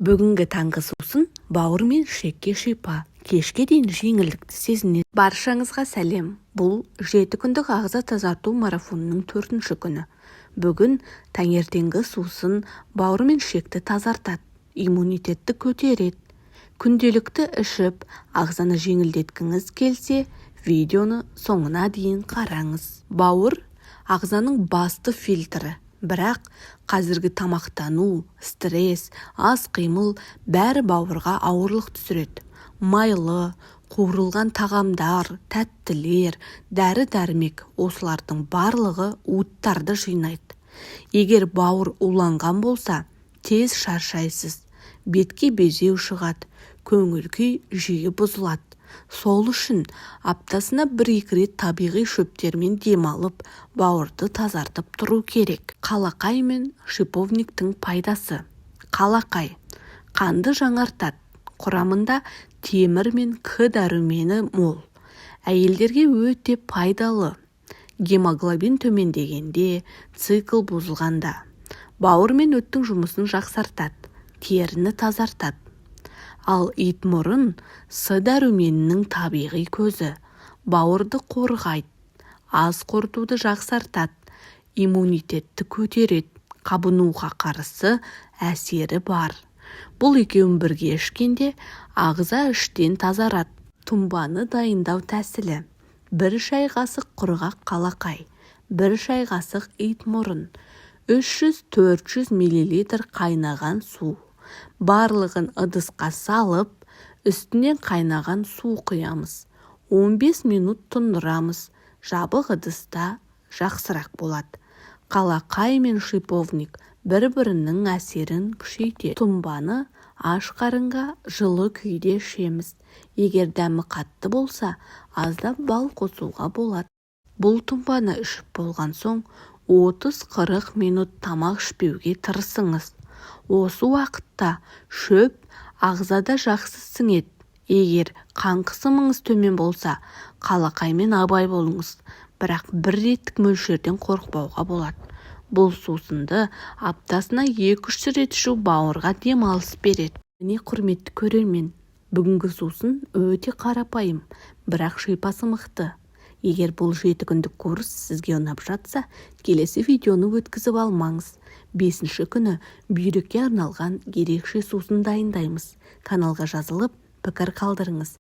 Бүгінгі таңғы сусын бауыр мен ішекке шипа, кешке дейін жеңілдікті сезінеді. Баршаңызға сәлем. Бұл 7 күндік ағза тазарту марафонының 4-ші күні. Бүгін таңертеңгі сусын бауыр мен ішекті тазартады, иммунитетті көтереді. Күнделікті ішіп, ағзаны жеңілдеткіңіз келсе, видеоны соңына дейін қараңыз. Бауыр ағзаның басты фильтрі. Бірақ қазіргі тамақтану, стресс, аз қимыл бәрі бауырға ауырлық түсіреді. Майлы, қуырылған тағамдар, тәттілер, дәрі-дәрмек осылардың барлығы уыттарды жинайды. Егер бауыр уланған болса, тез шаршайсыз, бетке безеу шығады, көңіл-күй жиі бұзылады. Сол үшін аптасына 1-2 рет табиғи шөптермен демалып, бауырды тазартып тұру керек. Қалақай мен шиповниктің пайдасы. Қалақай қанды жаңартады. Құрамында темір мен К дәрумені мол. Әйелдерге өте пайдалы. Гемоглобин төмендегенде, цикл бұзылғанда. Бауыр мен өттің жұмысын жақсартады, теріні тазартады. Ал итмұрын С дәруменінің табиғи көзі. Бауырды қорғайды, аз қорытуды жақсартады, иммунитетті көтереді, қабынуға қарсы әсері бар. Бұл екеуін бірге ішкенде ағза іштен тазарады. Тұнбаны дайындау тәсілі. 1 шай қасық құрғақ қалақай, 1 шай қасық итмұрын, 300-400 мл қайнаған су. Барлығын ыдысқа салып, үстінен қайнаған су құямыз. 15 минут тұндырамыз. Жабық ыдыста жақсырақ болады. Қалақай мен шиповник бір-бірінің әсерін күшейтеді. Тұнбаны аш қарынға жылы күйде ішеміз. Егер дәмі қатты болса, аздап бал қосуға болады. Бұл тұнбаны ішіп болған соң 30-40 минут тамақ ішпеуге тырысыңыз. Осы уақытта шөп ағзада жақсы сіңеді. Егер қан қысымыңыз төмен болса, қалақаймен абай болыңыз. Бірақ 1 реттік мөлшерден қорықпауға болады. Бұл сусынды аптасына 2-3 рет ішу бауырға демалыс береді. Міне құрметті көрермен, бүгінгі сусын өте қарапайым, бірақ шипасы мықты. Егер бұл 7 күндік курс сізге ұнап жатса, келесі видеоны өткізіп алмаңыз. 5-ші күні бүйрекке арналған ерекше сусын дайындаймыз. Каналға жазылып, пікір қалдырыңыз.